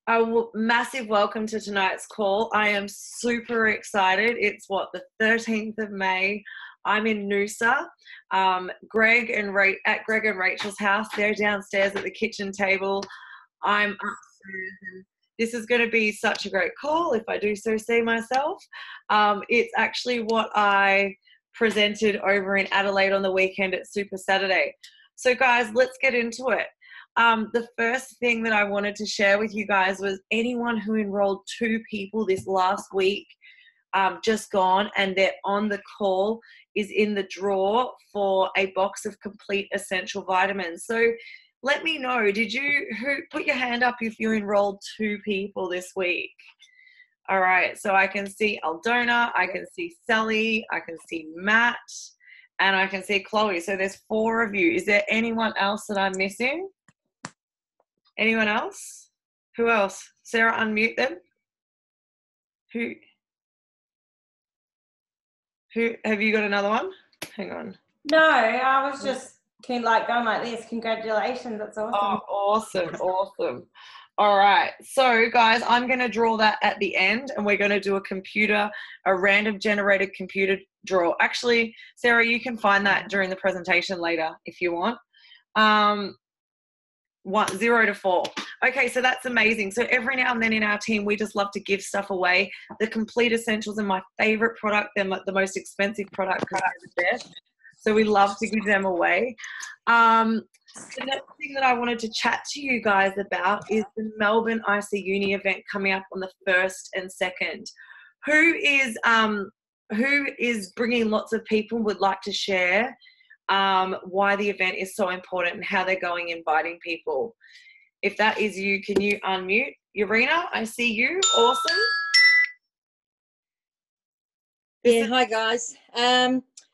A massive welcome to tonight's call. I am super excited. It's the 13th of May. I'm in Noosa. Greg and Rachel's house. They're downstairs at the kitchen table. I'm upstairs. And this is going to be such a great call, if I do so say myself. It's actually what I presented over in Adelaide on the weekend at Super Saturday. So guys, let's get into it. The first thing that I wanted to share with you guys was anyone who enrolled 2 people this last week, just gone, and they're on the call, is in the draw for a box of complete essential vitamins. So let me know, who put your hand up if you enrolled 2 people this week? All right, so I can see Aldona, I can see Sally, I can see Matt, and I can see Chloe. So there's 4 of you. Is there anyone else that I'm missing? Anyone else? Who else? Sarah, unmute them. Who have you got another one? Hang on. No, I was just going like this. Congratulations, that's awesome. Oh, awesome. All right, so guys, I'm going to draw that at the end, and we're going to do a random generated computer draw. Actually, Sarah, you can find that during the presentation later if you want. 0 to 4. Okay, so that's amazing. So every now and then in our team, we just love to give stuff away. The Complete Essentials are my favorite product. They're the most expensive product because they're the best. So we love to give them away. The next thing that I wanted to chat to you guys about is the Melbourne IC Uni event coming up on the 1st and 2nd. Who is bringing lots of people, would like to share why the event is so important and how they're going inviting people? If that is you, can you unmute? Urena, I see you. Awesome. Yeah, hi guys.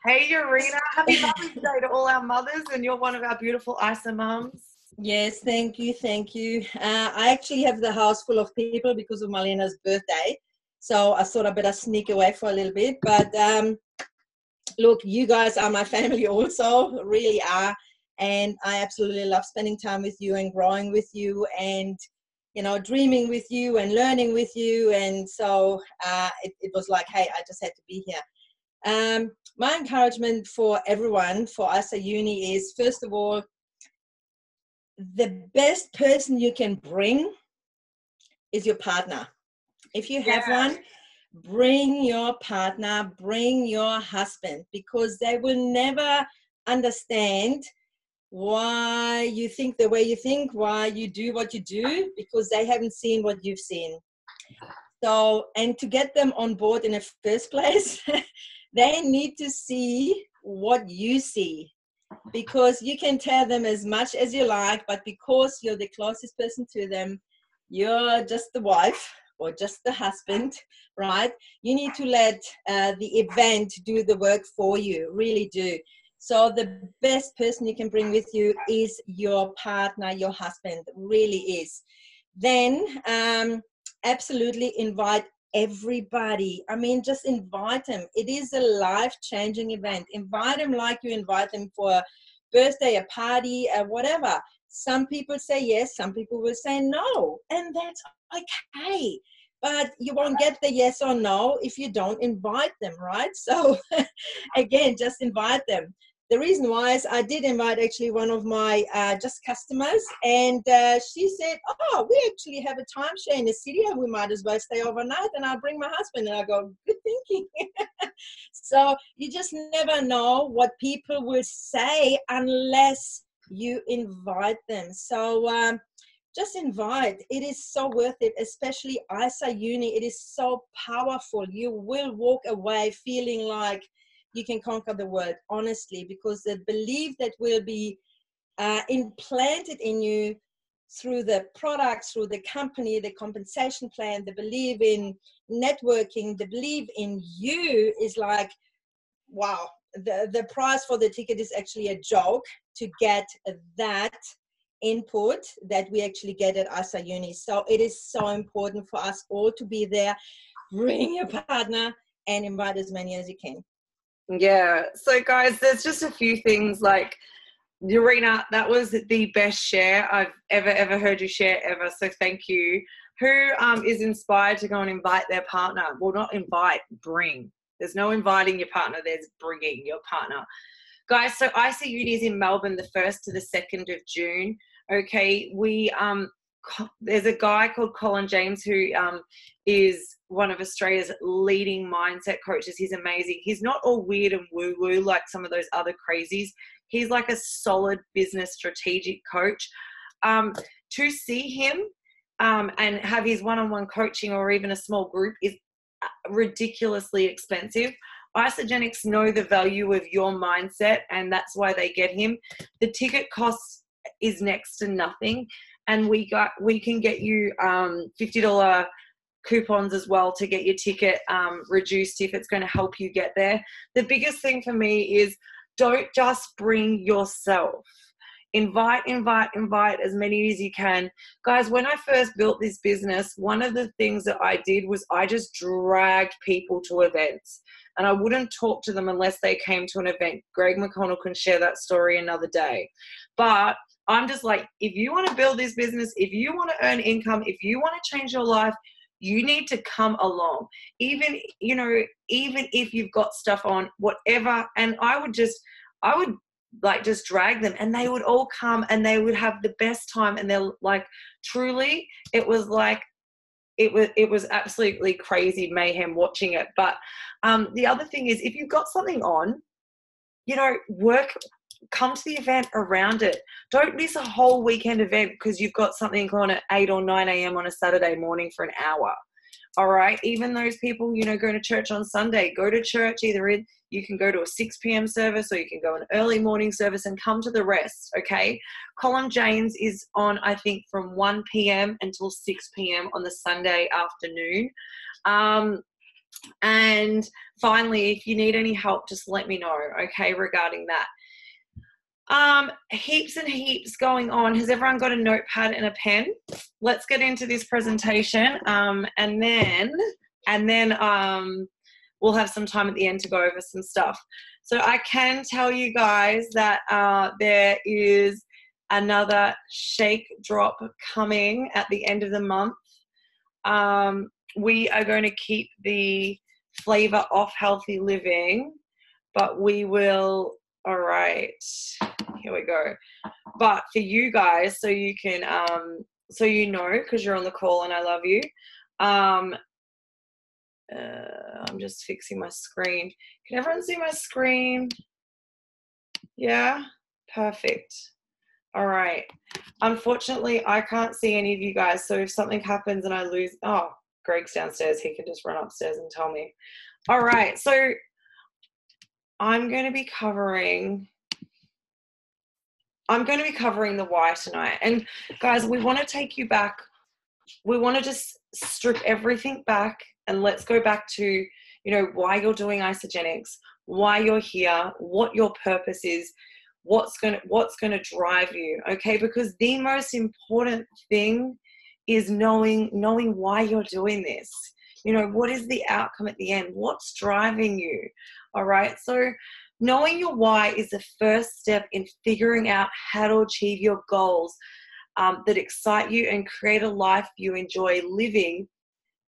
Hey Urena, happy Mother's Day to all our mothers, and you're one of our beautiful ISA mums. Yes, thank you. I actually have the house full of people because of Marlena's birthday, so I thought I better sneak away for a little bit, but look, you guys are my family also, really are, and I absolutely love spending time with you and growing with you and, you know, dreaming with you and learning with you, and so it was like, hey, I just had to be here. My encouragement for everyone for ISA Uni is, first of all, the best person you can bring is your partner. If you have one, bring your partner, bring your husband, because they will never understand why you think the way you think, why you do what you do, because they haven't seen what you've seen. So, and to get them on board in the first place, they need to see what you see, because you can tell them as much as you like, but because you're the closest person to them, you're just the wife or just the husband, right? You need to let the event do the work for you, really do. So the best person you can bring with you is your partner, your husband, really is. Then absolutely invite everybody. I mean, just invite them. It is a life-changing event. Invite them like you invite them for a birthday, a party, whatever. Some people say yes, some people will say no, and that's okay. But you won't get the yes or no if you don't invite them, right? So again, just invite them. The reason why is I did invite actually one of my just customers, and she said, oh, we actually have a timeshare in the city and we might as well stay overnight, and I'll bring my husband. And I go, good thinking. So you just never know what people will say unless you invite them. So just invite. It is so worth it, especially ISA Uni. It is so powerful. You will walk away feeling like you can conquer the world, honestly, because the belief that will be implanted in you through the products, through the company, the compensation plan, the belief in networking, the belief in you is like, wow, the price for the ticket is actually a joke to get that input that we actually get at ISA Uni. So it is so important for us all to be there. Bring your partner and invite as many as you can. Yeah, so guys, there's just a few things like Urena, that was the best share I've ever heard you share ever. So thank you. Who is inspired to go and invite their partner? Well, not invite, bring. There's no inviting your partner. There's bringing your partner. Guys, so IC Uni is in Melbourne the 1st to the 2nd of June. Okay, there's a guy called Colin James who is one of Australia's leading mindset coaches. He's amazing. He's not all weird and woo-woo like some of those other crazies. He's like a solid business strategic coach. To see him and have his one-on-one coaching or even a small group is ridiculously expensive. Isogenics know the value of your mindset, and that's why they get him. The ticket cost is next to nothing, and we can get you $50 coupons as well to get your ticket reduced if it's going to help you get there. The biggest thing for me is don't just bring yourself. Invite as many as you can. Guys, when I first built this business, one of the things that I did was I just dragged people to events, and I wouldn't talk to them unless they came to an event. Greg McConnell can share that story another day. But I'm just like, if you want to build this business, if you want to earn income, if you want to change your life, you need to come along. Even if you've got stuff on, whatever. And I would just drag them, and they would all come and they would have the best time. And they're like, truly, it was absolutely crazy mayhem watching it. But the other thing is, if you've got something on, come to the event around it. Don't miss a whole weekend event because you've got something on at 8 or 9 a.m. on a Saturday morning for an hour. All right. Even those people, going to church on Sunday, go to church. You can go to a 6 p.m. service, or you can go an early morning service and come to the rest. Okay. Colin James is on, I think, from 1 p.m. until 6 p.m. on the Sunday afternoon. And finally, if you need any help, just let me know. Okay. Regarding that. Heaps and heaps going on. Has everyone got a notepad and a pen? Let's get into this presentation. And then we'll have some time at the end to go over some stuff. So I can tell you guys that there is another shake drop coming at the end of the month. We are going to keep the flavor off healthy living, but we will, all right, here we go. But for you guys, so you can, so because you're on the call and I love you, I'm just fixing my screen. Can everyone see my screen? Yeah, perfect. All right. Unfortunately, I can't see any of you guys. So if something happens and I lose, Greg's downstairs. He can just run upstairs and tell me. All right. So I'm going to be covering the why tonight. And guys, we want to take you back. We want to just strip everything back and let's go back to, why you're doing Isogenics, why you're here, what your purpose is, what's going to drive you. Okay. Because the most important thing is knowing why you're doing this. What is the outcome at the end? What's driving you? All right. So knowing your why is the first step in figuring out how to achieve your goals that excite you and create a life you enjoy living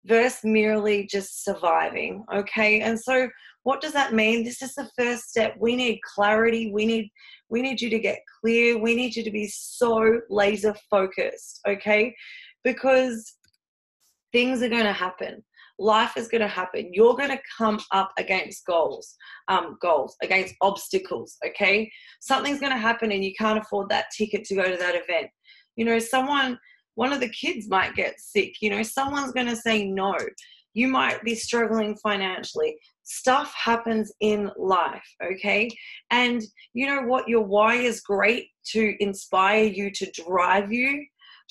versus merely just surviving. Okay. And so what does that mean? This is the first step. We need clarity. We need you to get clear. We need you to be so laser focused. Okay. Because things are going to happen. Life is going to happen. You're going to come up against goals, against obstacles, okay? Something's going to happen and you can't afford that ticket to go to that event. One of the kids might get sick. Someone's going to say no. You might be struggling financially. Stuff happens in life, okay? And you know what? Your why is great to inspire you, to drive you.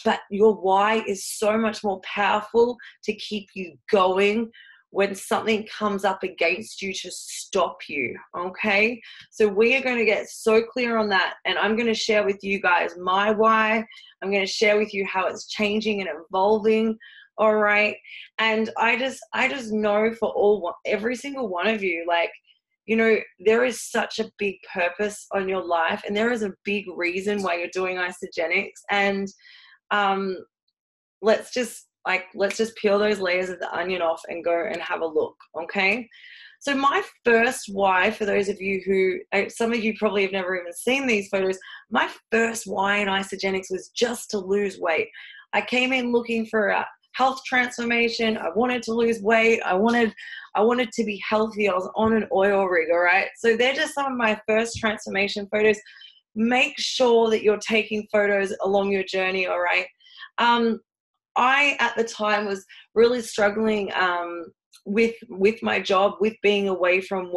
But your why is so much more powerful to keep you going when something comes up against you to stop you, okay? So we are going to get so clear on that, and I'm going to share with you guys my why. I'm going to share with you how it's changing and evolving, all right? And I just know for every single one of you, like, you know, there is such a big purpose on your life, and there is a big reason why you're doing Isagenix. And let's just peel those layers of the onion off and go and have a look, okay? So my first why, for those of you who, some of you probably have never even seen these photos, my first why in Isagenix was just to lose weight. I came in looking for a health transformation. I wanted to lose weight. I wanted to be healthy. I was on an oil rig, all right? So they're just some of my first transformation photos. Make sure that you're taking photos along your journey, all right? I, at the time, was really struggling with my job, with being away from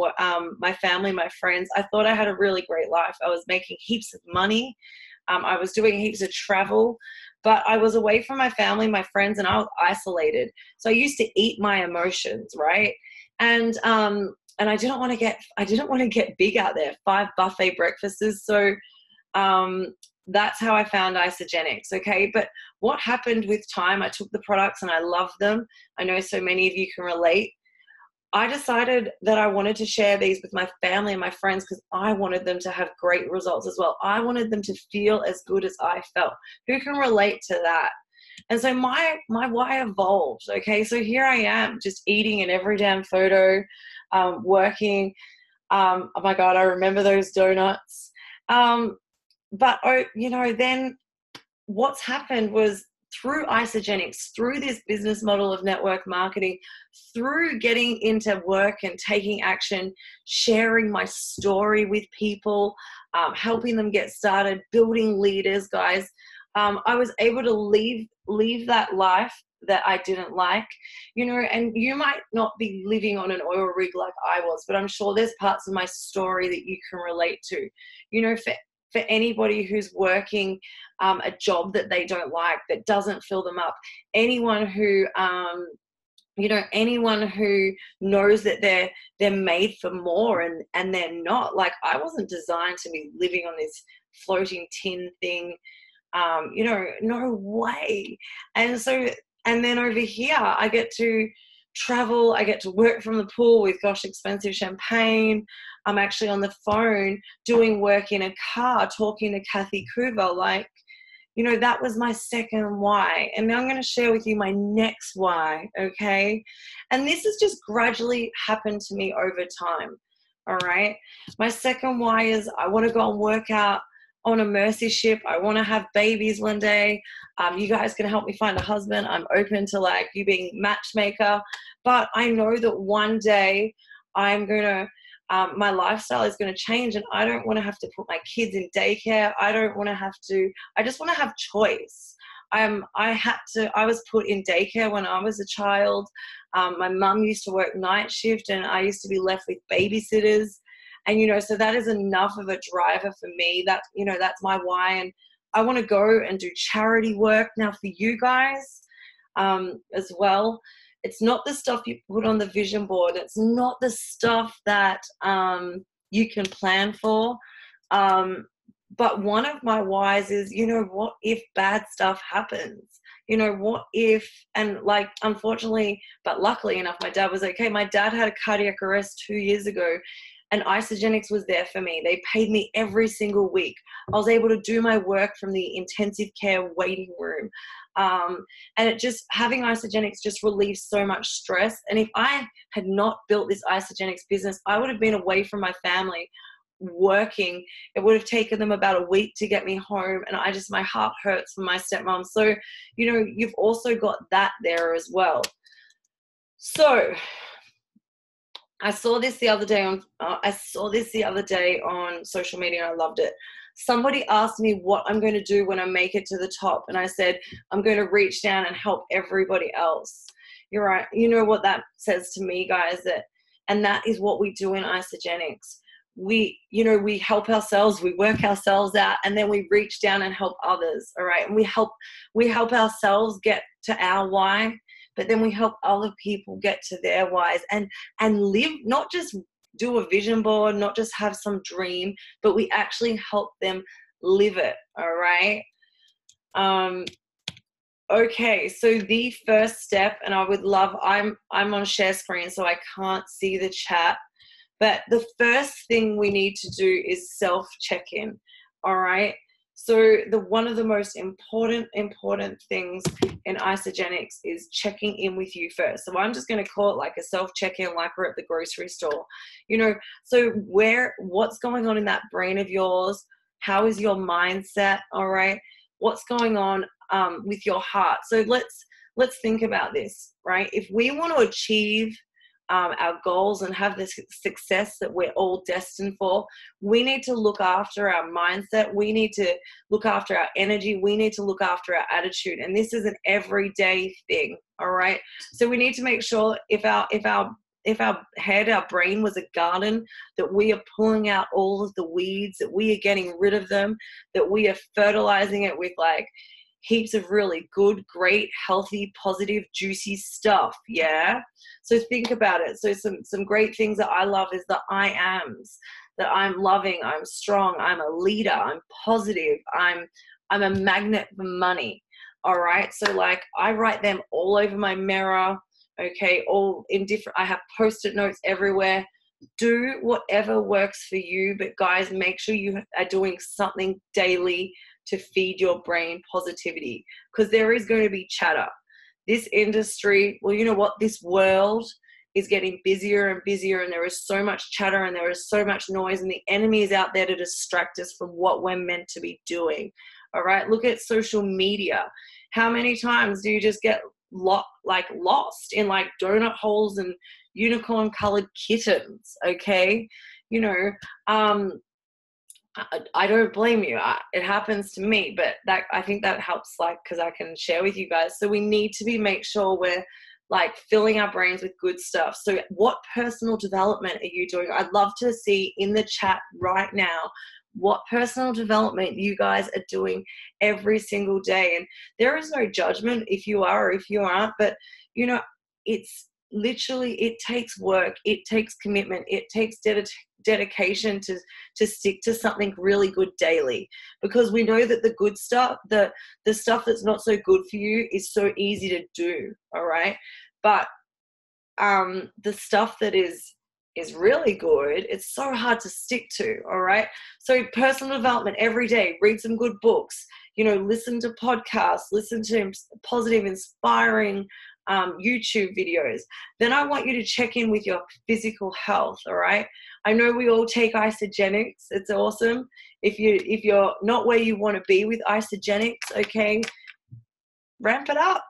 my family, my friends. I thought I had a really great life. I was making heaps of money. I was doing heaps of travel, but I was away from my family, my friends, and I was isolated. So I used to eat my emotions, right? And I didn't want to get big out there, 5 buffet breakfasts. So that's how I found Isagenix, okay? But what happened with time, I took the products and I loved them. I know so many of you can relate. I decided that I wanted to share these with my family and my friends because I wanted them to have great results as well. I wanted them to feel as good as I felt. Who can relate to that? And so my why evolved, okay? So here I am, just eating in every damn photo, working. Oh my God, I remember those donuts. But, you know, then what's happened was through Isagenix, through this business model of network marketing, through getting into work and taking action, sharing my story with people, helping them get started, building leaders, guys, I was able to leave that life that I didn't like, you know, and you might not be living on an oil rig like I was, but I'm sure there's parts of my story that you can relate to, you know, for anybody who's working a job that they don't like, that doesn't fill them up, anyone who, you know, anyone who knows that they're made for more and they're not. Like, I wasn't designed to be living on this floating tin thing, you know, no way. And so, and then over here, I get to travel, I get to work from the pool with, gosh, expensive champagne. I'm actually on the phone doing work in a car, talking to Kathy Coover. Like, you know, that was my second why. And now I'm going to share with you my next why, okay? And this has just gradually happened to me over time, all right? My second why is I want to go and work out on a mercy ship. I want to have babies one day. You guys can help me find a husband. I'm open to, like, you being matchmaker. But I know that one day I'm going to, my lifestyle is going to change, and I don't want to have to put my kids in daycare. I don't want to have to, I just want to have choice. I was put in daycare when I was a child. My mum used to work night shift, and I used to be left with babysitters. And, you know, so that is enough of a driver for me. That, you know, that's my why. And I want to go and do charity work now for you guys as well. It's not the stuff you put on the vision board. It's not the stuff that you can plan for. But one of my whys is, you know, what if bad stuff happens? You know, what if, and like, unfortunately, but luckily enough, my dad was okay. My dad had a cardiac arrest 2 years ago, and Isagenix was there for me. They paid me every single week. I was able to do my work from the intensive care waiting room. And it just, having Isagenix just relieves so much stress. And if I had not built this Isagenix business, I would have been away from my family working. It would have taken them about a week to get me home. And my heart hurts for my stepmom. So, you know, you've also got that there as well. So I saw this the other day on social media, and I loved it. Somebody asked me what I'm going to do when I make it to the top, and I said I'm going to reach down and help everybody else. You're right. You know what that says to me, guys, and that is what we do in Isagenix. We help ourselves, we work ourselves out, and then we reach down and help others. All right, and we help ourselves get to our why, but then we help other people get to their whys and live, not just do a vision board, not just have some dream, but we actually help them live it. All right. Okay, so the first step, and I would love, I'm on share screen, so I can't see the chat, But the first thing we need to do is self-check-in, all right? So one of the most important things in isogenics is checking in with you first. So I'm just going to call it like a self-check-in, like we're at the grocery store. You know, so what's going on in that brain of yours? How is your mindset, all right? What's going on with your heart? So let's think about this, right? If we want to achieve our goals and have the success that we're all destined for, we need to look after our mindset. We need to look after our energy. We need to look after our attitude. And this is an everyday thing, all right? So we need to make sure if our head, our brain was a garden, that we are pulling out all of the weeds, that we are getting rid of them, that we are fertilizing it with like heaps of really good, great, healthy, positive, juicy stuff. Yeah. So think about it. So some great things that I love is the I ams, that I'm loving, I'm strong, I'm a leader, I'm positive, I'm a magnet for money. All right. So like I write them all over my mirror. Okay. All in different, I have Post-it notes everywhere. Do whatever works for you. But guys, make sure you are doing something daily to feed your brain positivity, because there is going to be chatter. This industry, well, you know what? This world is getting busier and busier, and there is so much chatter and there is so much noise, and the enemy is out there to distract us from what we're meant to be doing. All right. Look at social media. How many times do you just get lost in like donut holes and unicorn colored kittens? Okay. You know, I don't blame you. It happens to me, but I think that helps, like, because I can share with you guys. So we need to make sure we're like filling our brains with good stuff. So what personal development are you doing? I'd love to see in the chat right now what personal development you guys are doing every single day. And there is no judgment if you are or if you aren't, but you know, it's literally, it takes work, it takes commitment, it takes dedication to stick to something really good daily, because we know that the good stuff, the stuff that's not so good for you is so easy to do. All right. But the stuff that is really good, it's so hard to stick to. All right. So personal development every day, read some good books, you know, listen to podcasts, listen to positive, inspiring YouTube videos. Then I want you to check in with your physical health. All right. I know we all take isogenics. It's awesome. If you're not where you want to be with isogenics, okay, ramp it up.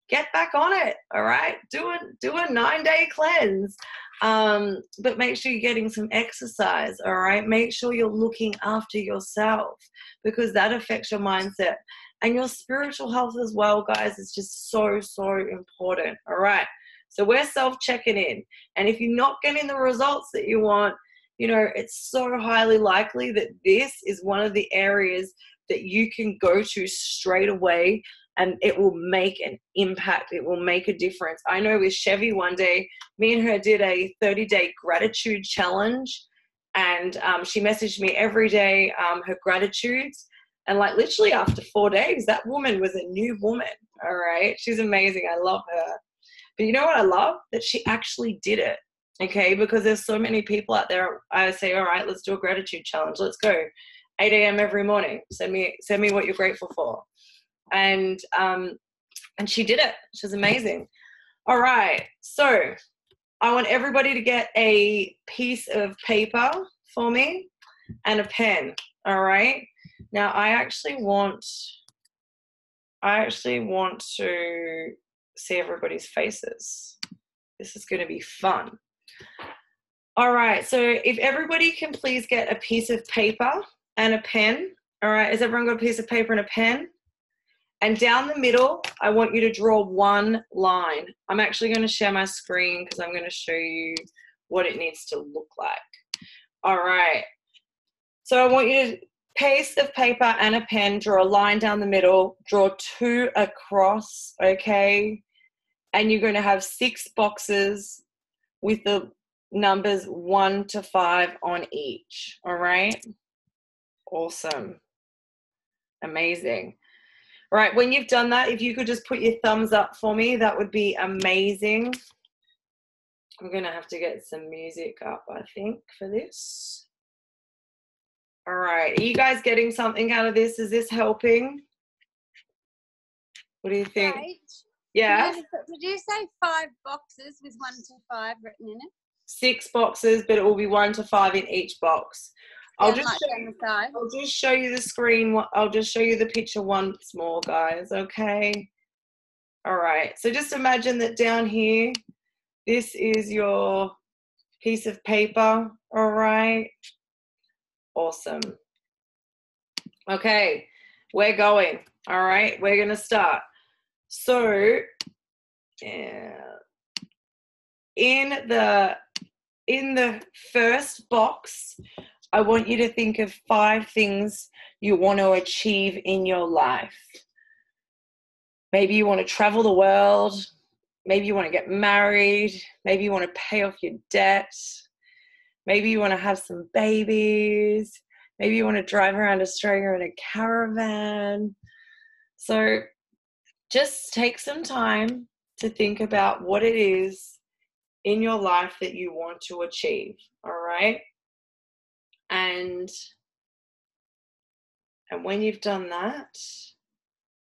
Get back on it. All right. Do a 9-day cleanse. But make sure you're getting some exercise. All right. Make sure you're looking after yourself, because that affects your mindset and your spiritual health as well, guys. It's just so important. All right. So we're self-checking in. And if you're not getting the results that you want, you know, it's so highly likely that this is one of the areas that you can go to straight away, and it will make an impact. It will make a difference. I know with Chevy one day, me and her did a 30-day gratitude challenge, and she messaged me every day her gratitudes. And like literally after 4 days, that woman was a new woman. All right. She's amazing. I love her. But you know what I love? That she actually did it. Okay. Because there's so many people out there. I say, all right, let's do a gratitude challenge. Let's go. 8 a.m. every morning. Send me what you're grateful for. And she did it. She's amazing. All right. So I want everybody to get a piece of paper for me and a pen. All right. Now I actually want to see everybody's faces. This is going to be fun. All right. So if everybody can please get a piece of paper and a pen. All right. Has everyone got a piece of paper and a pen? And down the middle, I want you to draw one line. I'm actually going to share my screen because I'm going to show you what it needs to look like. All right. So I want you to piece of paper and a pen, draw a line down the middle, draw 2 across, okay? And you're going to have 6 boxes with the numbers 1 to 5 on each, all right? Awesome. Amazing. All right, when you've done that, if you could just put your thumbs up for me, that would be amazing. I'm going to have to get some music up, I think, for this. All right. Are you guys getting something out of this? Is this helping? What do you think? Right. Yeah. Did you say 5 boxes with 1 to 5 written in it? 6 boxes, but it will be 1 to 5 in each box. I'll Then just on the side. I'll just show you the screen. I'll just show you the picture once more, guys. Okay. All right. So just imagine that down here, this is your piece of paper. All right. Awesome. Okay. We're going. All right. We're going to start. So, in the first box, I want you to think of 5 things you want to achieve in your life. Maybe you want to travel the world. Maybe you want to get married. Maybe you want to pay off your debt. Maybe you want to have some babies. Maybe you want to drive around Australia in a caravan. So just take some time to think about what it is in your life that you want to achieve, all right? And when you've done that,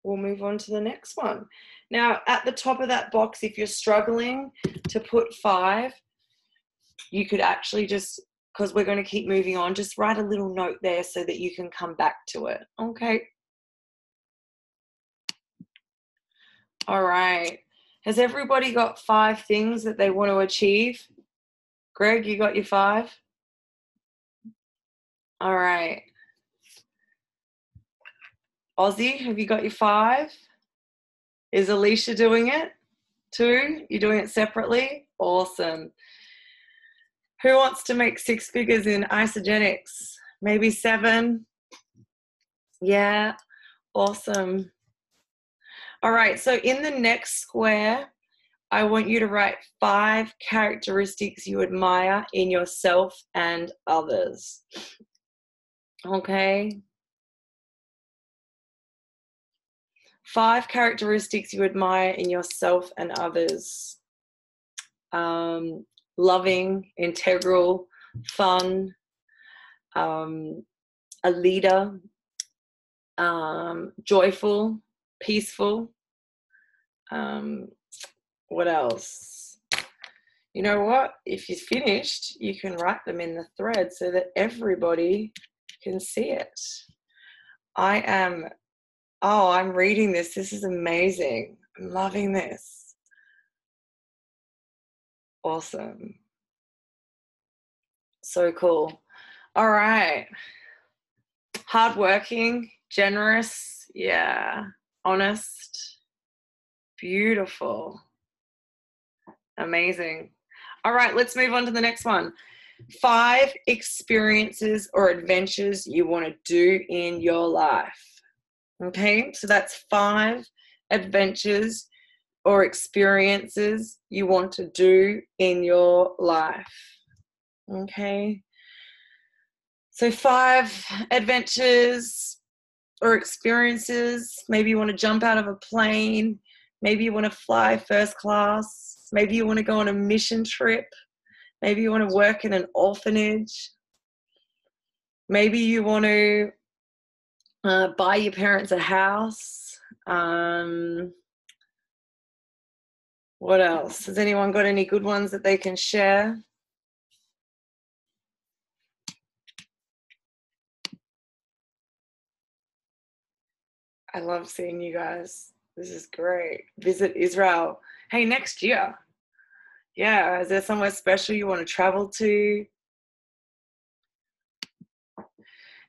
we'll move on to the next one. Now, at the top of that box, if you're struggling to put 5, you could actually just, because we're going to keep moving on, just write a little note there so that you can come back to it, okay? All right. Has everybody got 5 things that they want to achieve? Greg, you got your 5? All right. Aussie, have you got your 5? Is Alicia doing it too? You're doing it separately? Awesome. Who wants to make 6 figures in isogenics? Maybe 7? Yeah, awesome. All right, so in the next square, I want you to write 5 characteristics you admire in yourself and others. Okay? 5 characteristics you admire in yourself and others. Loving, integral, fun, a leader, joyful, peaceful. What else? You know what? If you're finished, you can write them in the thread so that everybody can see it. I'm reading this. This is amazing. I'm loving this. Awesome. So cool. All right. Hardworking, generous, yeah. Honest, beautiful. Amazing. All right, let's move on to the next one. 5 experiences or adventures you want to do in your life. Okay, so that's 5 adventures or experiences you want to do in your life. Okay, so 5 adventures or experiences. Maybe you want to jump out of a plane. Maybe you want to fly first class. Maybe you want to go on a mission trip. Maybe you want to work in an orphanage. Maybe you want to buy your parents a house. What else? Has anyone got any good ones that they can share? I love seeing you guys. This is great. Visit Israel. Hey, next year. Yeah, is there somewhere special you want to travel to?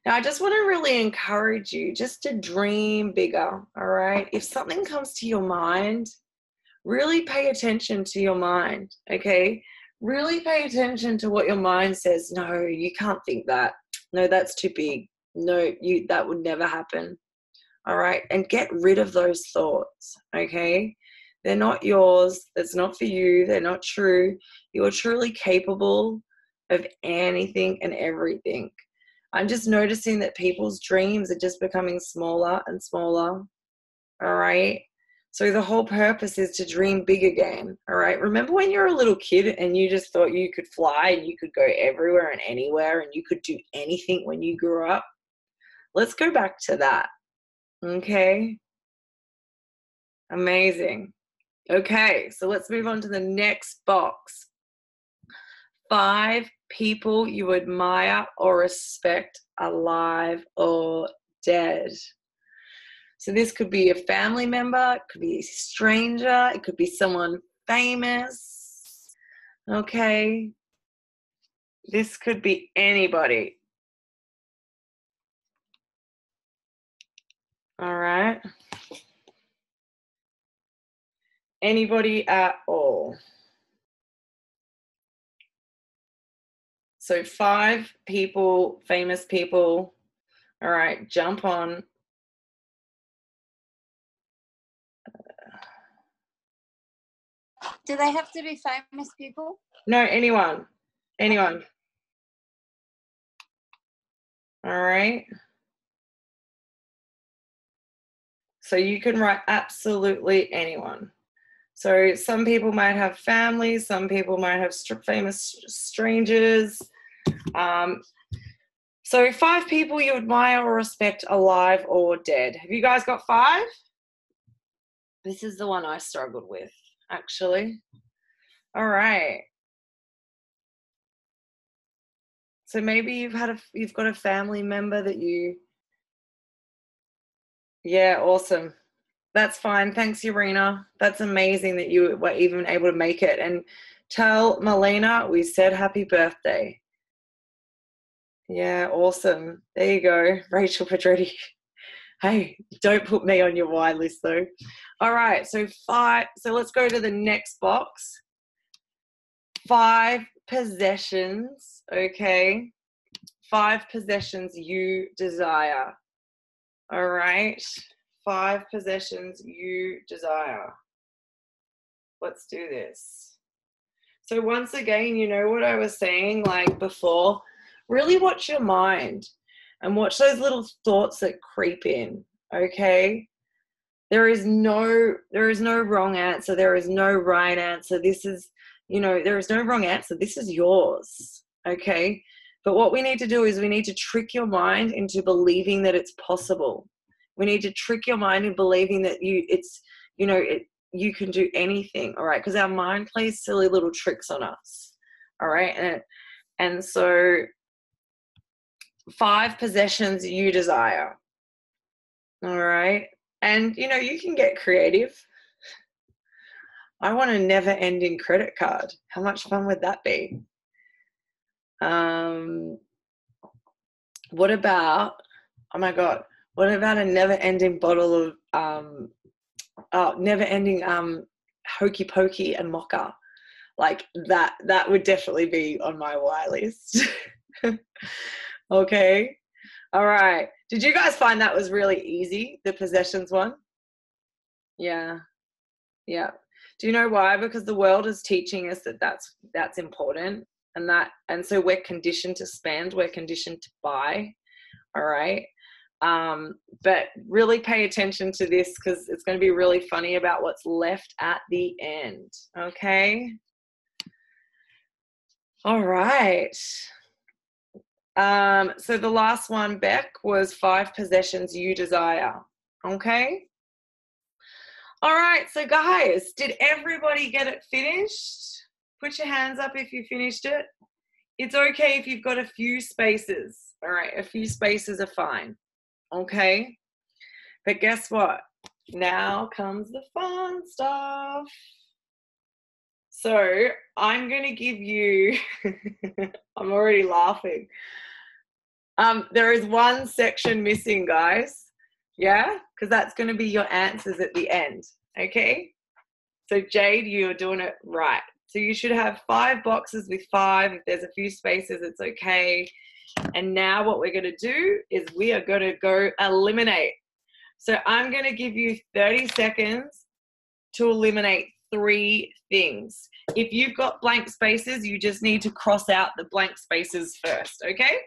Now, I just want to really encourage you just to dream bigger, all right? If something comes to your mind, really pay attention to your mind, okay? Really pay attention to what your mind says. No, you can't think that. No, that's too big. No, that would never happen, all right? And get rid of those thoughts, okay? They're not yours. That's not for you. They're not true. You are truly capable of anything and everything. I'm just noticing that people's dreams are just becoming smaller and smaller, all right? So the whole purpose is to dream big again, all right? Remember when you were a little kid and you just thought you could fly and you could go everywhere and anywhere and you could do anything when you grew up? Let's go back to that, okay? Amazing. Okay, so let's move on to the next box. 5 people you admire or respect, alive or dead. So this could be a family member, it could be a stranger, it could be someone famous, okay? This could be anybody. All right? Anybody at all. So 5 people, famous people. All right, jump on. Do they have to be famous people? No, anyone. Anyone. All right. So you can write absolutely anyone. So some people might have families, some people might have famous strangers. So 5 people you admire or respect, alive or dead. Have you guys got 5? This is the one I struggled with, actually. All right. So maybe you've got a family member that you. Yeah, awesome. That's fine. Thanks, Urena. That's amazing that you were even able to make it. And tell Melina we said happy birthday. Yeah, awesome. There you go, Rachel Pedretti. Hey, don't put me on your why list though. All right, so 5. So let's go to the next box. 5 possessions, okay? 5 possessions you desire. All right, 5 possessions you desire. Let's do this. So once again, you know what I was saying like before, really watch your mind and watch those little thoughts that creep in, okay? There is no wrong answer. There is no right answer. This is, there is no wrong answer. This is yours, okay? But what we need to do is we need to trick your mind into believing that it's possible. We need to trick your mind in believing that you can do anything, all right? Because our mind plays silly little tricks on us, all right? And so 5 possessions you desire, all right? And, you can get creative. I want a never-ending credit card. How much fun would that be? What about, oh my God, what about a never-ending bottle of, never-ending hokey pokey and mocha? Like that would definitely be on my why list. Okay. All right. Did you guys find that was really easy, the possessions one? Yeah. Yeah. Do you know why? Because the world is teaching us that that's important, and so we're conditioned to spend, we're conditioned to buy. All right. But really pay attention to this because it's going to be really funny about what's left at the end. Okay. All right. So the last one, Beck, was 5 possessions you desire. Okay. All right. So guys, did everybody get it finished? Put your hands up if you finished it. It's okay if you've got a few spaces. All right. A few spaces are fine. Okay. But guess what? Now comes the fun stuff. So I'm going to give you, I'm already laughing. There is one section missing, guys. Yeah, because that's going to be your answers at the end. Okay. So Jade, you're doing it right. So you should have 5 boxes with 5. If there's a few spaces, it's okay. And now what we're going to do is we are going to go eliminate. So I'm going to give you 30 seconds to eliminate 3 things. If you've got blank spaces, you just need to cross out the blank spaces first. Okay.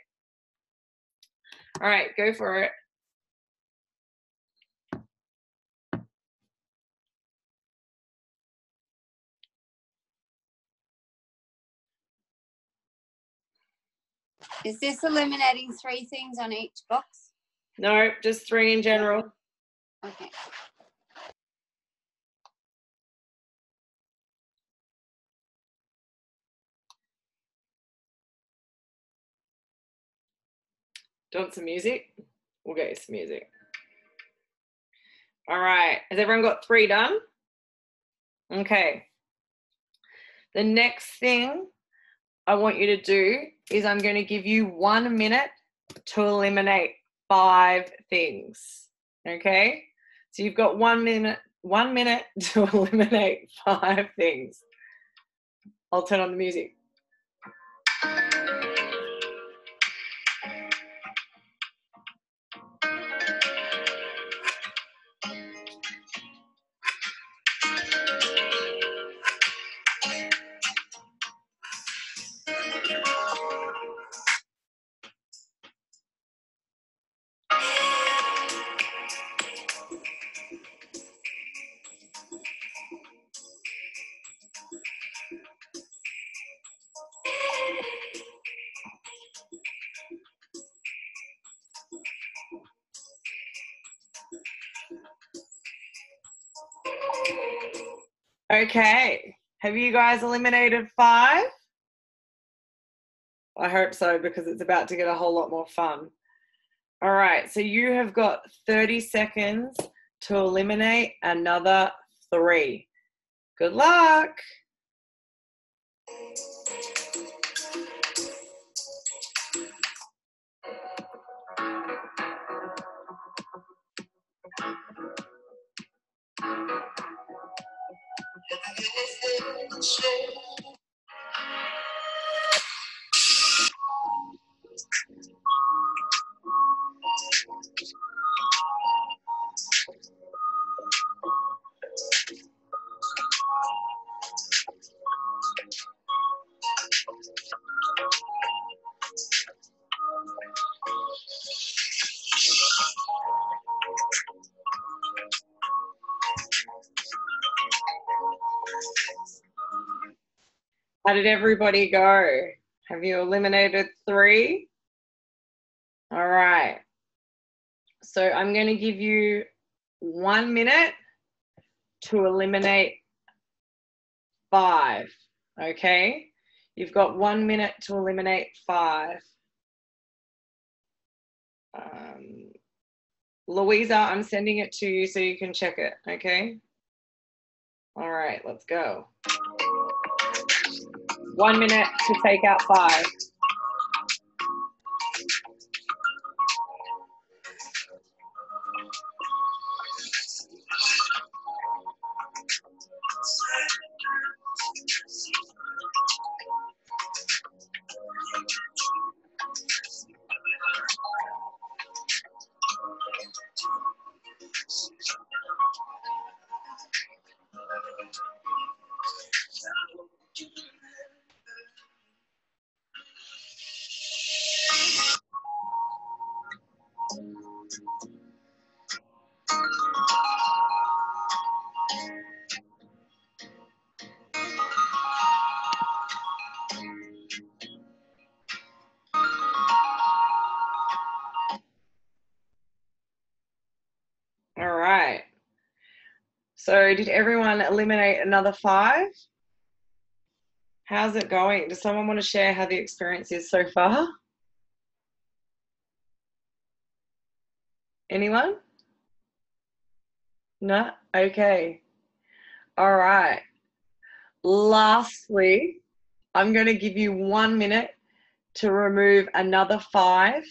All right, go for it. Is this eliminating 3 things on each box? No, just 3 in general. Okay. Do you want some music? We'll get you some music. All right. Has everyone got 3 done? Okay. The next thing I want you to do is I'm going to give you 1 minute to eliminate 5 things. Okay? So you've got 1 minute to eliminate 5 things. I'll turn on the music. Okay. Have you guys eliminated 5? I hope so, because it's about to get a whole lot more fun. All right, so you have got 30 seconds to eliminate another 3. Good luck. How did everybody go? Have you eliminated 3? All right. So I'm going to give you 1 minute to eliminate 5. Okay? You've got 1 minute to eliminate 5. Louisa, I'm sending it to you so you can check it. Okay? All right, let's go. 1 minute to take out 5. All right. So did everyone eliminate another 5? How's it going? Does someone want to share how the experience is so far? Anyone? No? Okay. All right. Lastly, I'm going to give you 1 minute to remove another 5,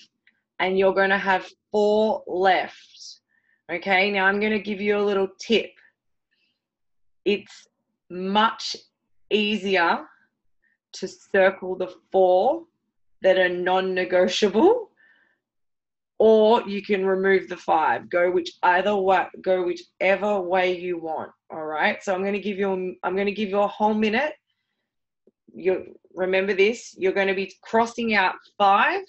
and you're going to have 4 left. Okay, now I'm going to give you a little tip. It's much easier to circle the 4 that are non-negotiable, or you can remove the 5. Go whichever way you want. All right. So I'm going to give you a whole minute. You remember this. You're going to be crossing out 5,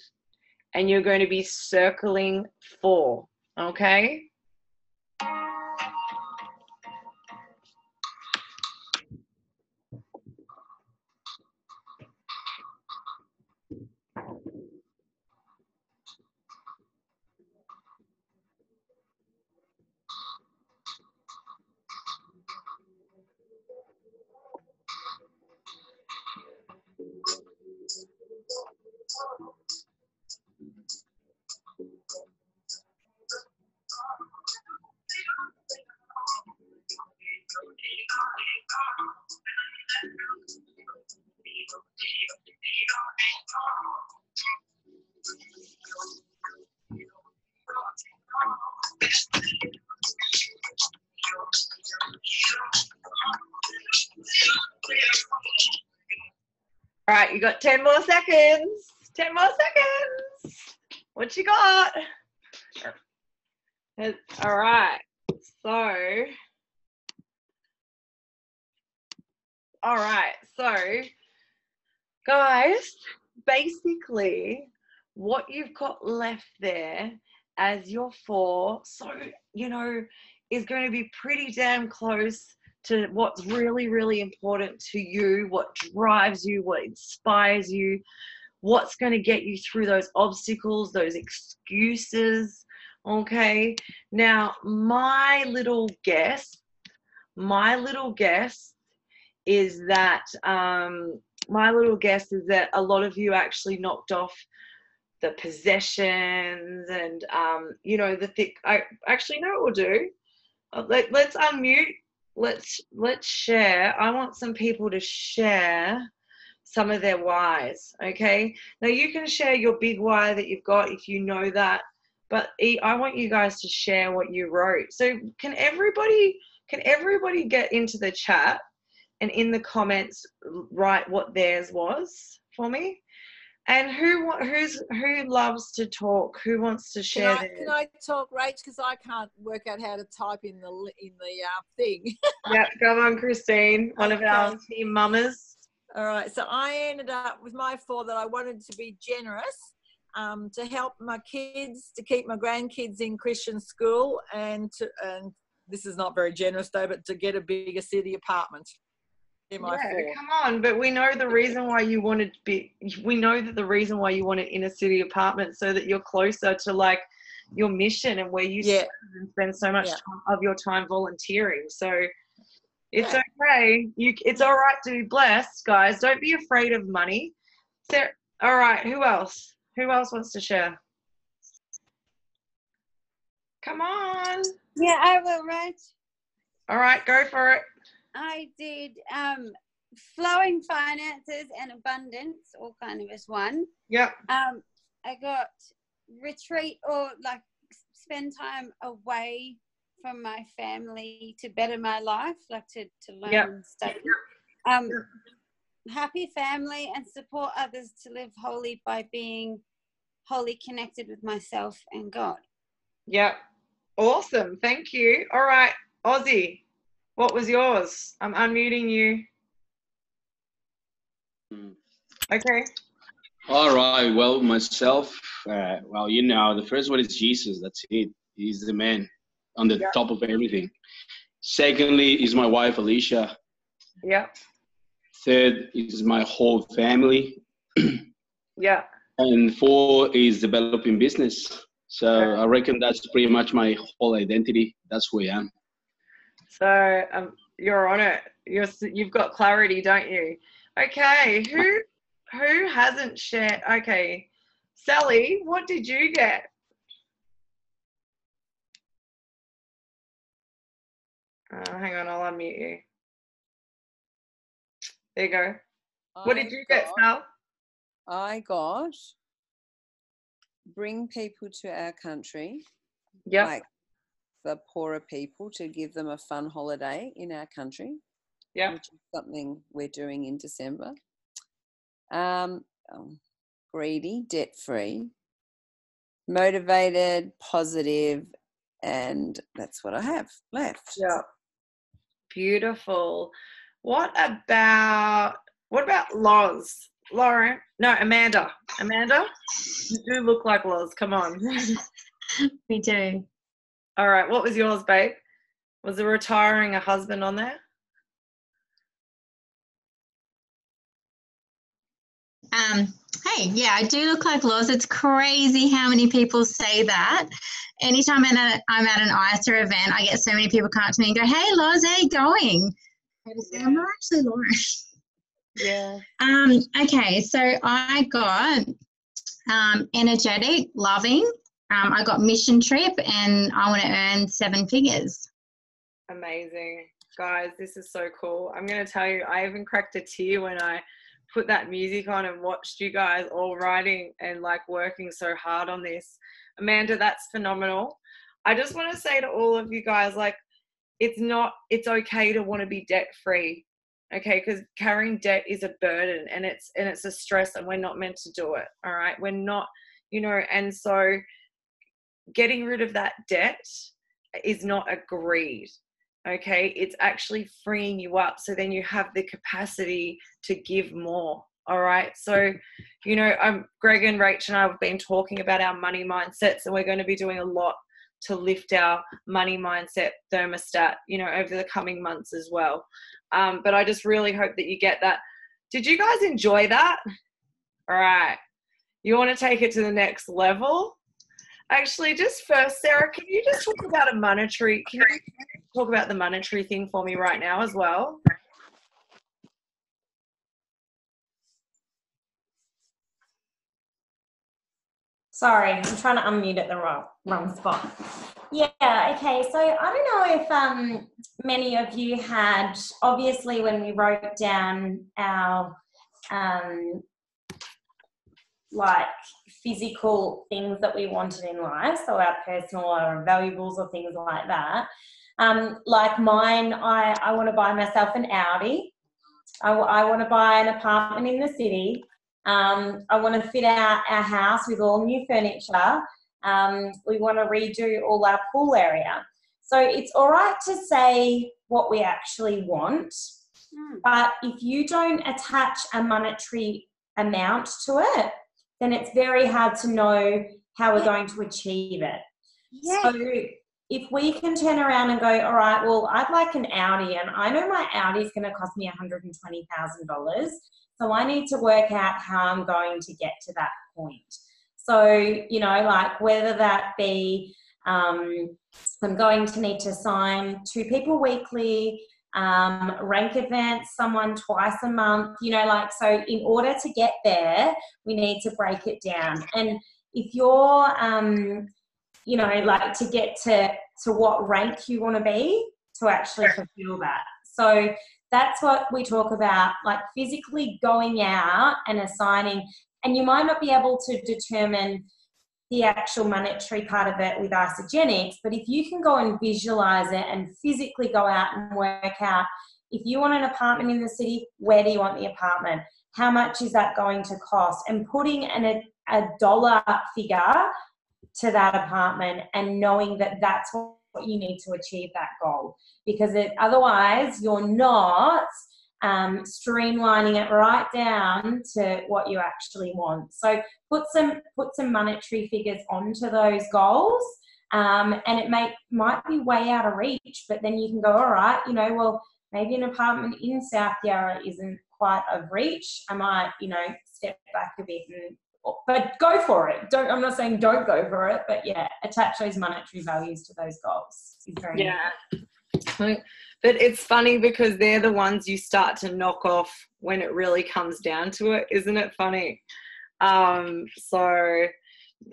and you're going to be circling 4. Okay. All right, you got 10 more seconds. 10 more seconds. What you got? All right. So, all right. So, guys, basically, what you've got left there as your 4, so, you know, is going to be pretty damn close to what's really, really important to you, what drives you, what inspires you, what's going to get you through those obstacles, those excuses. Okay. Now, my little guess is that a lot of you actually knocked off the possessions and you know, the thick. I actually know what we'll do. Let's unmute. Let's share. I want some people to share some of their whys. Okay. Now you can share your big why that you've got if you know that, but I want you guys to share what you wrote. So can everybody get into the chat and in the comments write what theirs was for me? And who loves to talk? Who wants to share? Can I talk, Rach? Because I can't work out how to type in the thing. Yeah, go on, Christine. One of our team mamas. All right. So I ended up with my 4 that I wanted to be generous, to help my kids, to keep my grandkids in Christian school, and this is not very generous though, but to get a bigger city apartment. Come on, but we know the reason why you wanted the reason why you wanted inner city apartment, so that you're closer to like your mission and where you spend so much of your time volunteering. So it's okay. It's all right to be blessed, guys. Don't be afraid of money. So, all right, who else wants to share? Come on. Yeah, I will, Rach. All right, go for it. I did flowing finances and abundance, all kind of as one. Yep. I got retreat, or like spend time away from my family to better my life, like to learn and study. Happy family and support others to live holy by being wholly connected with myself and God. Yep. Awesome. Thank you. All right, Ozzy. What was yours? I'm unmuting you. Okay. All right. Well, myself, well, you know, the first one is Jesus. That's it. He's the man on the top of everything. Secondly is my wife, Alicia. Yeah. Third is my whole family. Yeah. And 4 is developing business. So I reckon that's pretty much my whole identity. That's who I am. So you're on it. You've got clarity, don't you? Okay. Who hasn't shared? Okay. Sally, what did you get? Hang on, I'll unmute you. There you go. What did you get, Sal? I got bring people to our country. Yep. Like the poorer people, to give them a fun holiday in our country. Yeah. Which is something we're doing in December. Greedy, debt-free, motivated, positive, and that's what I have left. Yeah. Beautiful. What about Loz? Lauren? No, Amanda. Amanda? You do look like Loz. Come on. Me too. All right. What was yours, babe? Was it retiring a husband on there? Hey, yeah, I do look like Loz. It's crazy how many people say that. Anytime I'm at an ISA event, I get so many people come up to me and go, "Hey, Loz, how you going?" I just say, "I'm not actually Lauren." Yeah. Okay, so I got energetic, loving. I got mission trip and I want to earn 7 figures. Amazing. Guys, this is so cool. I'm going to tell you, I even cracked a tear when I put that music on and watched you guys all writing and like working so hard on this. Amanda, that's phenomenal. I just want to say to all of you guys, like, it's okay to want to be debt free. Okay, because carrying debt is a burden and it's a stress, and we're not meant to do it. All right, we're not, and so getting rid of that debt is not a greed. Okay, it's actually freeing you up, so then you have the capacity to give more. All right, so Greg and Rach and I have been talking about our money mindsets, and we're going to be doing a lot to lift our money mindset thermostat, over the coming months as well. But I just really hope that you get that. Did you guys enjoy that? All right. You want to take it to the next level? Actually, just first, Sarah, can you just talk about the monetary thing for me right now as well? Sorry, I'm trying to unmute at the wrong spot. Yeah, okay, so I don't know if many of you had, obviously when we wrote down our like physical things that we wanted in life, so our personal or valuables or things like that. Like mine, I want to buy myself an Audi. I want to buy an apartment in the city. I want to fit out our house with all new furniture. We want to redo all our pool area. So it's all right to say what we actually want, but if you don't attach a monetary amount to it, then it's very hard to know how we're going to achieve it. Yeah. So if we can turn around and go, all right, well, I'd like an Audi, and I know my Audi is going to cost me $120,000. So I need to work out how I'm going to get to that point. So, like whether that be I'm going to need to sign 2 people weekly, rank events, someone twice a month, so in order to get there, we need to break it down. And if you're, like to get to what rank you want to be to actually fulfill that. So that's what we talk about, like physically going out and assigning, and you might not be able to determine the actual monetary part of it with Isogenics, but if you can go and visualize it and physically go out and work out, if you want an apartment in the city, where do you want the apartment? How much is that going to cost? And putting a dollar figure to that apartment and knowing that that's what you need to achieve that goal, because otherwise you're not streamlining it right down to what you actually want. So put some monetary figures onto those goals, and it might be way out of reach, but then you can go, all right, well, maybe an apartment in South Yarra isn't quite of reach. I might, step back a bit but go for it. I'm not saying don't go for it, but yeah, attach those monetary values to those goals is very important. But it's funny because they're the ones you start to knock off when it really comes down to it. Isn't it funny? So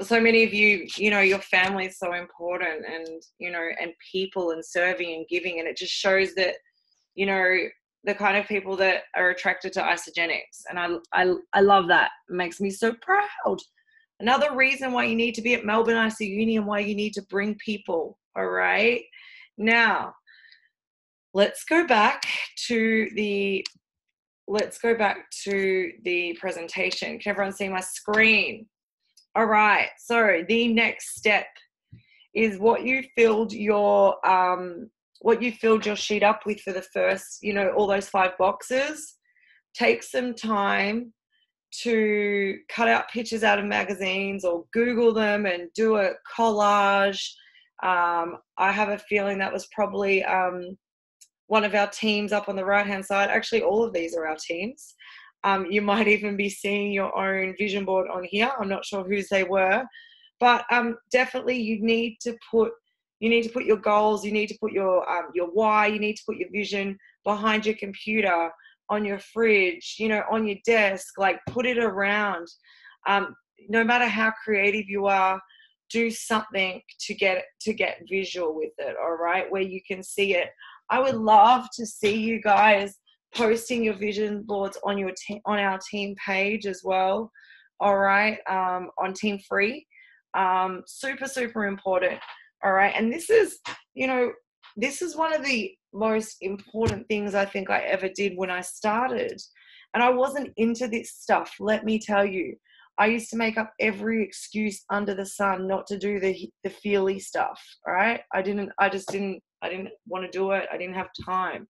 many of you, your family is so important, and, and people and serving and giving. And it just shows that, the kind of people that are attracted to Isogenics. And I love that. It makes me so proud. Another reason why you need to be at Melbourne IC Uni and why you need to bring people. All right. Now, let's go back to the presentation. Can everyone see my screen? All right. So the next step is what you filled your sheet up with for the first, all those 5 boxes. Take some time to cut out pictures out of magazines or Google them and do a collage. I have a feeling that was probably one of our teams up on the right-hand side. Actually, all of these are our teams. You might even be seeing your own vision board on here. I'm not sure whose they were, but definitely you need to put your goals, you need to put your why, you need to put your vision behind your computer, on your fridge, on your desk, like put it around. no matter how creative you are, do something to get visual with it, all right, where you can see it. I would love to see you guys posting your vision boards on your on our team page as well, all right, on Team Free. Super, super important, all right. And this is, you know, this is one of the most important things I think I ever did when I started. And I wasn't into this stuff, let me tell you. I used to make up every excuse under the sun not to do the feely stuff, all right? I didn't want to do it. I didn't have time.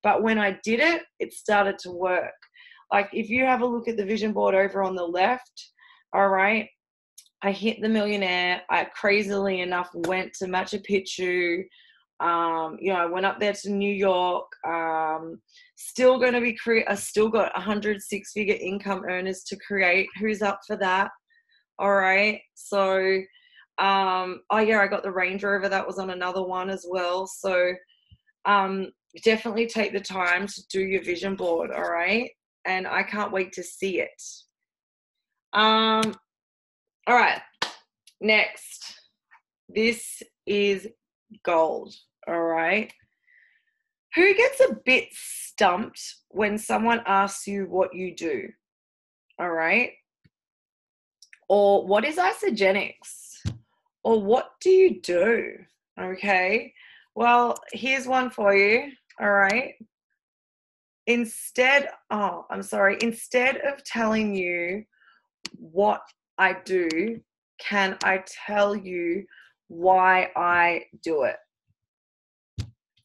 But when I did it, it started to work. Like if you have a look at the vision board over on the left, all right, I hit the millionaire. I crazily enough went to Machu Picchu. You know, I went up there to New York. Still going to be I still got 100 six-figure income earners to create. Who's up for that? All right. So, oh yeah, I got the Range Rover. That was on another one as well. So, definitely take the time to do your vision board. All right. And I can't wait to see it. All right. Next. This is gold. All right. Who gets a bit stumped when someone asks you what you do? All right. Or what is isogenics? Or what do you do? Okay. Well, here's one for you. All right. Instead of telling you what I do, can I tell you why I do it?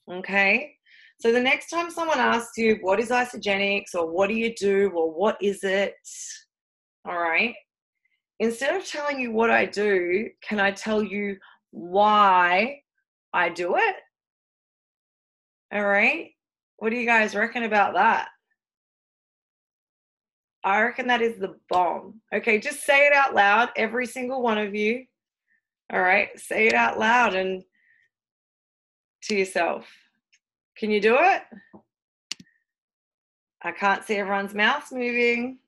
Okay. So the next time someone asks you, what is isogenics, or what do you do, or what is it? All right. Instead of telling you what I do, can I tell you why I do it? All right. What do you guys reckon about that? I reckon that is the bomb. Okay, just say it out loud, every single one of you. All right, say it out loud and to yourself. Can you do it? I can't see everyone's mouths moving.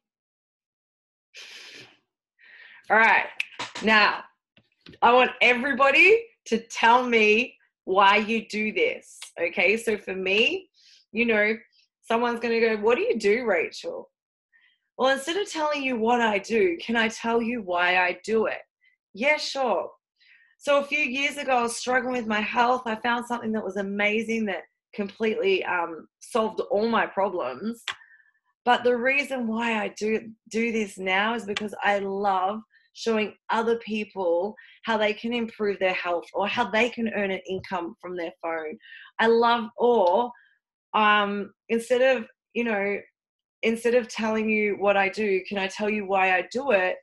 All right, now I want everybody to tell me why you do this. Okay, so for me, you know, someone's going to go, what do you do, Rachel? Well, instead of telling you what I do, can I tell you why I do it? Yeah, sure. So a few years ago, I was struggling with my health. I found something that was amazing that completely solved all my problems. But the reason why I do this now is because I love showing other people how they can improve their health or how they can earn an income from their phone. I love, or instead of telling you what I do, can I tell you why I do it?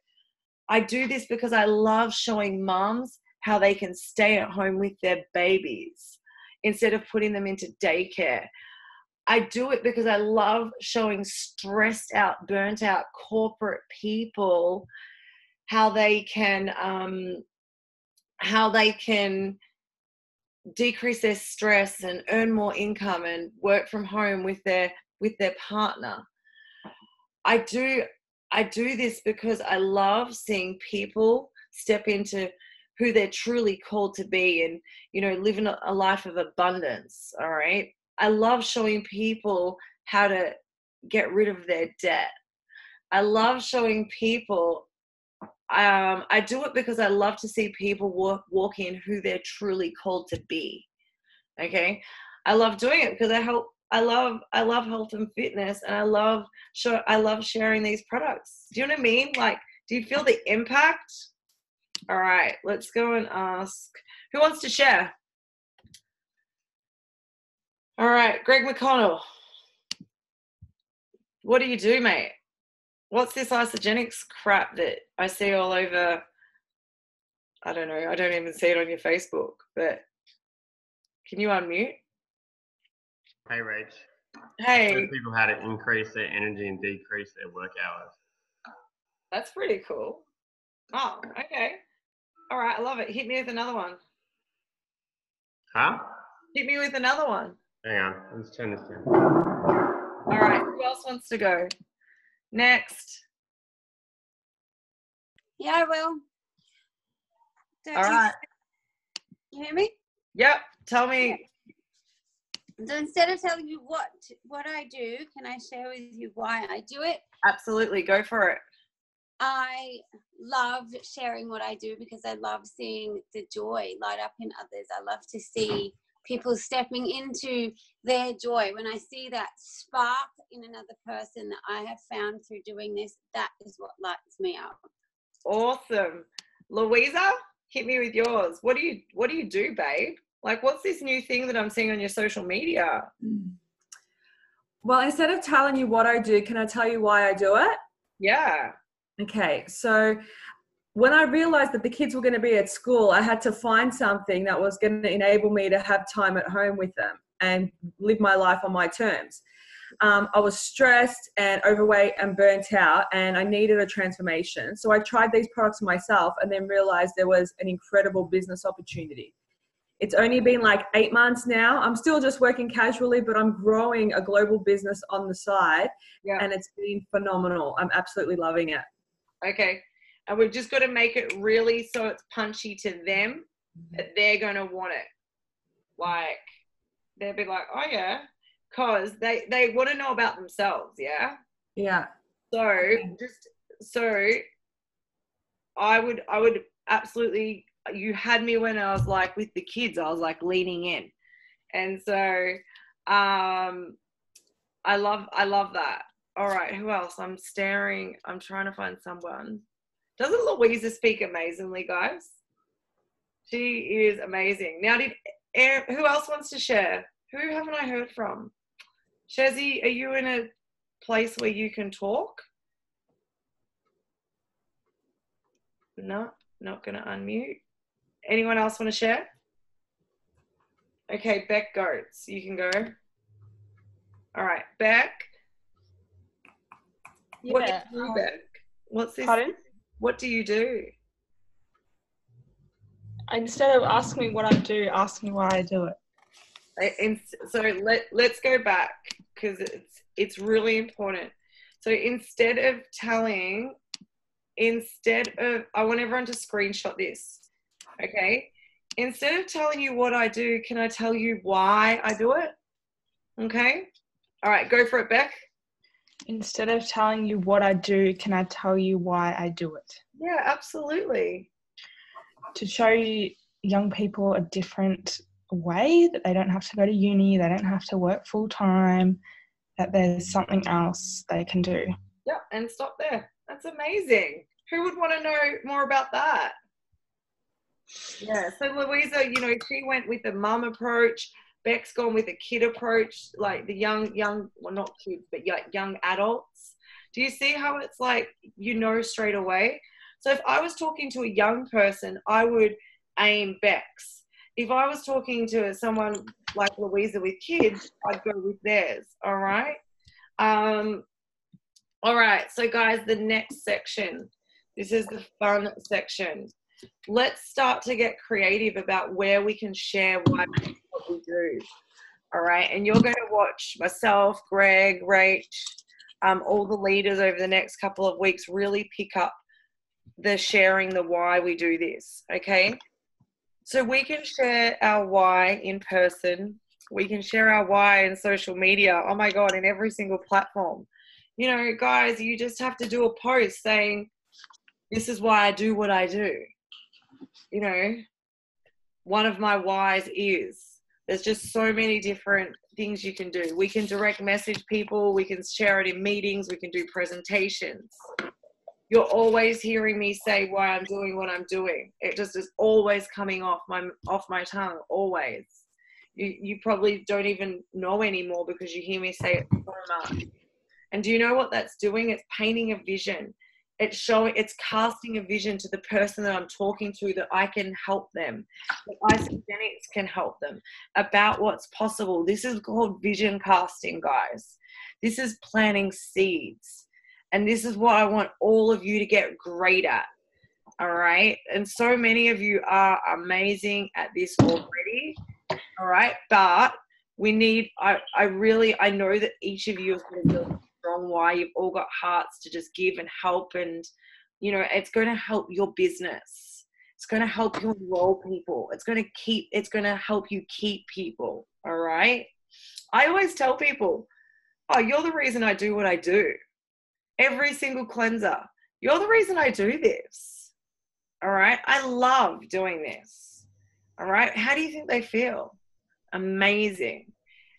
I do this because I love showing moms how they can stay at home with their babies instead of putting them into daycare. I do it because I love showing stressed out, burnt out corporate people how they can decrease their stress and earn more income and work from home with their partner. I do this because I love seeing people step into who they're truly called to be and, you know, living a life of abundance. All right. I love showing people how to get rid of their debt. I love showing people, I do it because I love to see people walk in who they're truly called to be. Okay. I love doing it because I love health and fitness, and I love sharing these products. Do you know what I mean? Like, do you feel the impact? All right, let's go and ask. Who wants to share? All right, Greg McConnell. What do you do, mate? What's this isogenics crap that I see all over? I don't know. I don't even see it on your Facebook, but can you unmute? Hey, Rach. Hey. Show people how to increase their energy and decrease their work hours. That's pretty cool. Oh, okay. All right, I love it. Hit me with another one. Huh? Hit me with another one. Hang on, let's turn this down. All right, who else wants to go? Next. Yeah, I will. All right. You hear me? Yep. Tell me. So instead of telling you what I do, can I share with you why I do it? Absolutely. Go for it. I love sharing what I do because I love seeing the joy light up in others. I love to see people stepping into their joy. When I see that spark in another person that I have found through doing this, that is what lights me up. Awesome. Louisa, hit me with yours. What do you do, babe? Like, what's this new thing that I'm seeing on your social media? Well, instead of telling you what I do, can I tell you why I do it? Yeah. Okay, so when I realized that the kids were going to be at school, I had to find something that was going to enable me to have time at home with them and live my life on my terms. I was stressed and overweight and burnt out, and I needed a transformation. So I tried these products myself and then realized there was an incredible business opportunity. It's only been like 8 months now. I'm still just working casually, but I'm growing a global business on the side, and it's been phenomenal. I'm absolutely loving it. Okay. And we've just got to make it really so it's punchy to them that they're going to want it. Like, they'll be like, oh, yeah. Because they want to know about themselves, yeah? Yeah. So I would absolutely, you had me when I was like with the kids, I was like leaning in. And so I love that. All right, who else? I'm trying to find someone. Doesn't Louisa speak amazingly, guys? She is amazing. Now, who else wants to share? Who haven't I heard from? Shazzy, are you in a place where you can talk? No, not going to unmute. Anyone else want to share? Okay, Beck Goats, you can go. All right, Beck. Yeah. What do you do, Beck? What's this? Pardon? What do you do? Instead of asking me what I do, ask me why I do it. So let's go back because it's really important. So instead of I want everyone to screenshot this, okay? Instead of telling you what I do, can I tell you why I do it? Okay? All right, go for it, Beck. Instead of telling you what I do, can I tell you why I do it? Yeah, absolutely. To show young people a different way, that they don't have to go to uni, they don't have to work full time, that there's something else they can do. Yeah, and stop there. That's amazing. Who would want to know more about that? Yeah, so Louisa, she went with the mum approach. Beck's gone with a kid approach, like the young, well, not kids, but young adults. Do you see how it's like, straight away? So if I was talking to a young person, I would aim Beck's. If I was talking to someone like Louisa with kids, I'd go with theirs, all right? All right, so guys, the next section. This is the fun section. Let's start to get creative about where we can share what we do. All right, and you're going to watch myself, Greg, Rach, all the leaders over the next couple of weeks really pick up the sharing the why we do this, okay? So we can share our why in person. We can share our why in social media. Oh my God, in every single platform. Guys, you just have to do a post saying, this is why I do what I do. One of my whys is, there's just so many different things you can do. We can direct message people. We can share it in meetings. We can do presentations. You're always hearing me say why I'm doing what I'm doing. It just is always coming off my tongue, always. You probably don't even know anymore because you hear me say it so much. And do you know what that's doing? It's painting a vision. It's casting a vision to the person that I'm talking to, that I can help them, that Isogenics can help them about what's possible. This is called vision casting, guys. This is planting seeds. And this is what I want all of you to get great at. All right. And so many of you are amazing at this already. All right. But we need, I know that each of you is going to build a strong why. You've all got hearts to just give and help and, it's going to help your business. It's going to help you enroll people. It's going to help you keep people. All right. I always tell people, oh, you're the reason I do what I do. Every single cleanser. You're the reason I do this. All right. I love doing this. All right. How do you think they feel? Amazing.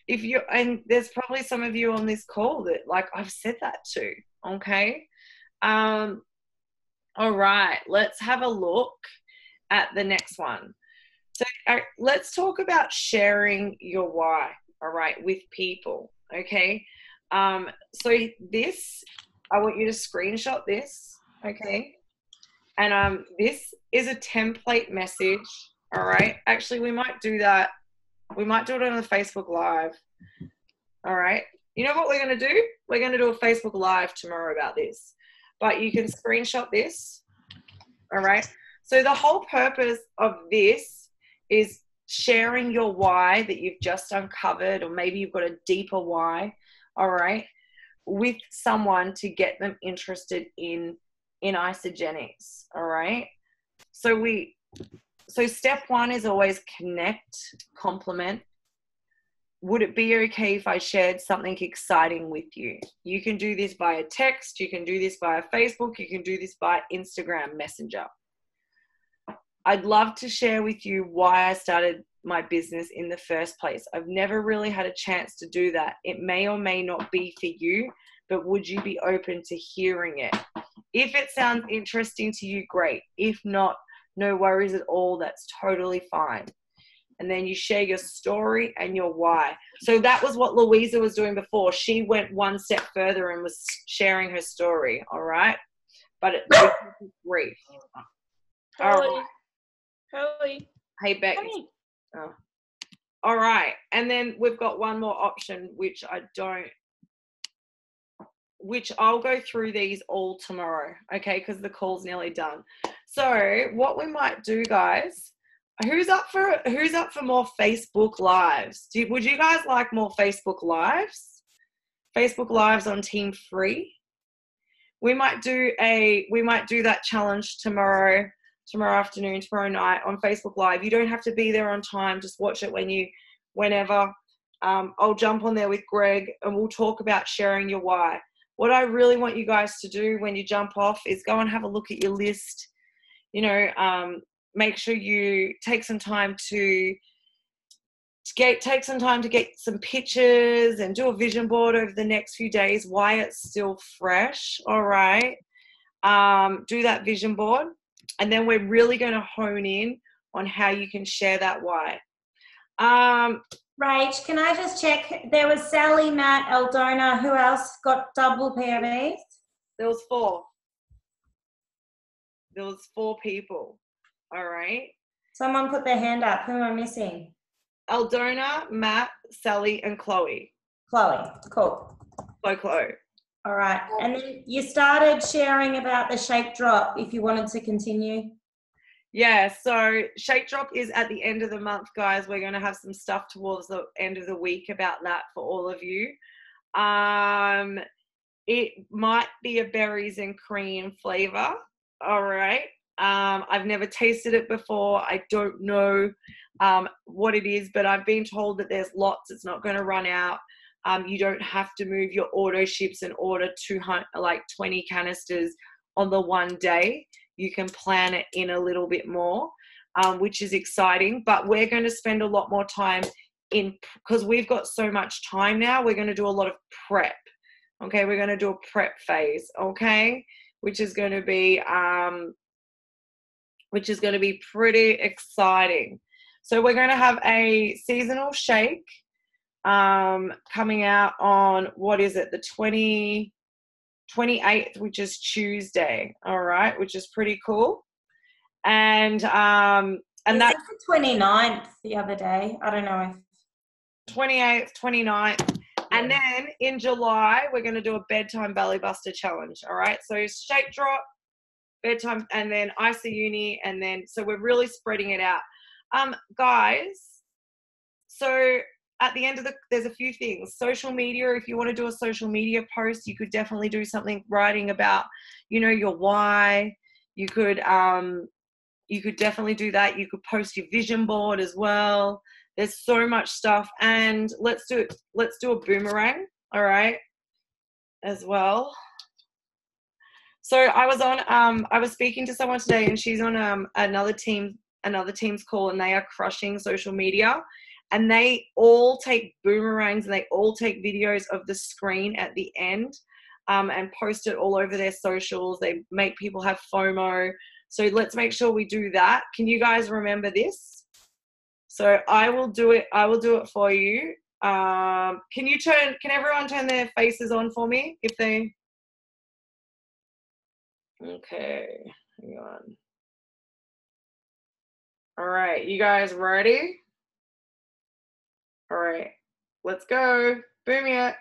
And there's probably some of you on this call that like I've said that to. Okay. All right. Let's have a look at the next one. So let's talk about sharing your why. All right. With people. Okay. So this, I want you to screenshot this. Okay. And this is a template message. All right. Actually, we might do that. We might do it on a Facebook Live. All right. You know what we're going to do? We're going to do a Facebook Live tomorrow about this. But you can screenshot this. All right. So the whole purpose of this is sharing your why that you've just uncovered, or maybe you've got a deeper why. All right. With someone to get them interested in Isagenix. All right. So step one is always connect, compliment. Would it be okay if I shared something exciting with you? You can do this via text. You can do this via Facebook. You can do this via Instagram Messenger. I'd love to share with you why I started my business in the first place. I've never really had a chance to do that. It may or may not be for you, but would you be open to hearing it? If it sounds interesting to you, great. If not, no worries at all. That's totally fine. And then you share your story and your why. So that was what Louisa was doing before. She went one step further and was sharing her story. All right. But it's brief. All right. Hey, Beck. Oh. All right. And then we've got one more option, which I'll go through these all tomorrow, okay, because the call's nearly done. So what we might do, guys, who's up for more Facebook Lives? Would you guys like more Facebook Lives? Facebook Lives on Team Free? We might do that challenge tomorrow afternoon, tomorrow night on Facebook Live. You don't have to be there on time. Just watch it whenever. I'll jump on there with Greg and we'll talk about sharing your why. What I really want you guys to do when you jump off is go and have a look at your list. Make sure you take some time to get some pictures and do a vision board over the next few days. Why it's still fresh. All right. Do that vision board. And then we're really going to hone in on how you can share that why. Rach, can I just check? There was Sally, Matt, Eldona. Who else got double POVs? There was 4. There was 4 people. All right. Someone put their hand up. Who am I missing? Eldona, Matt, Sally, and Chloe. Chloe. Cool. Chloe. All right. And then you started sharing about the shake drop if you wanted to continue. Yeah, so Shake Drop is at the end of the month, guys. We're going to have some stuff towards the end of the week about that for all of you. It might be a berries and cream flavor. All right. I've never tasted it before. I don't know what it is, but I've been told that there's lots. It's not going to run out. You don't have to move your auto ships and order 20 canisters on the one day. You can plan it in a little bit more, which is exciting. But we're going to spend a lot more time because we've got so much time now. We're going to do a lot of prep. Okay, we're going to do a prep phase. Okay, which is going to be pretty exciting. So we're going to have a seasonal shake coming out on, what is it, the 28th, which is Tuesday. All right, which is pretty cool. And that's the 29th the other day. I don't know if 28th, 29th. Yeah. And then in July, we're going to do a bedtime belly buster challenge. All right, so shake drop, bedtime, and then Isa Uni, and then so we're really spreading it out. Guys, so at the end of there's a few things. Social media, if you want to do a social media post, you could definitely do something writing about, you know, your why. You could definitely do that. You could post your vision board as well. There's so much stuff. And let's do a boomerang, all right, as well. So I was speaking to someone today, and she's on another team's call, and they are crushing social media, and they all take boomerangs and they all take videos of the screen at the end, and post it all over their socials. They make people have FOMO. So let's make sure we do that. Can you guys remember this? So I will do it for you. Can everyone turn their faces on for me if they? Okay, hang on. All right, you guys ready? All right, let's go. Boom it.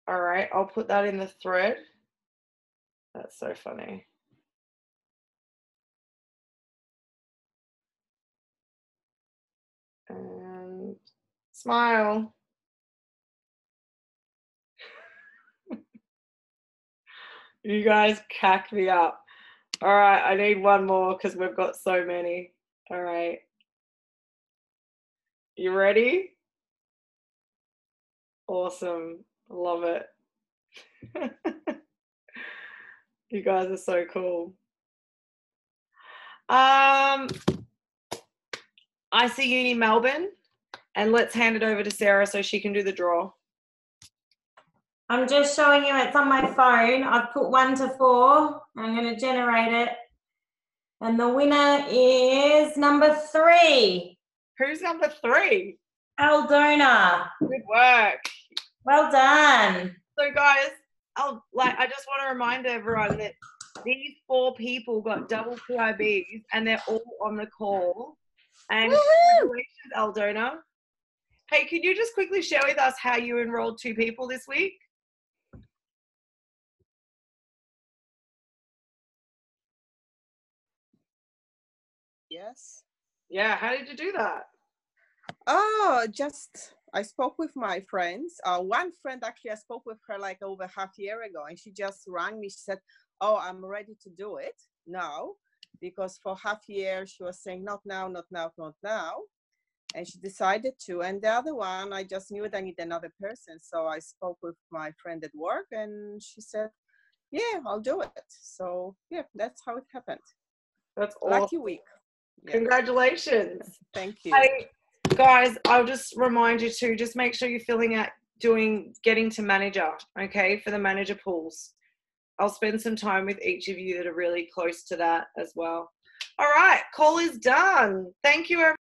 All right, I'll put that in the thread. That's so funny. And smile. You guys cack me up. All right, I need one more because we've got so many. All right. You ready? Awesome. Love it. You guys are so cool. I see Uni Melbourne, and let's hand it over to Sarah so she can do the draw. I'm just showing you, it's on my phone. I've put 1 to 4. I'm going to generate it. And the winner is number 3. Who's number 3? Aldona. Good work. Well done. So guys, I just want to remind everyone that these 4 people got double PIBs, and they're all on the call. And congratulations, Aldona. Hey, can you just quickly share with us how you enrolled 2 people this week? Yes. Yeah, how did you do that? Oh, just I spoke with my friends. One friend, actually, I spoke with her like over half a year ago, and she just rang me. She said, "Oh, I'm ready to do it now," because for half a year she was saying, "Not now, not now, not now," and she decided to. And the other one, I just knew that I need another person, so I spoke with my friend at work, and she said, "Yeah, I'll do it." So yeah, that's how it happened. That's awesome. Lucky week. Yeah. Congratulations. Thank you. Hey, guys, I'll just remind you to just make sure you're filling out getting to manager, okay, for the manager pools. I'll spend some time with each of you that are really close to that as well. All right, call is done. Thank you, everyone.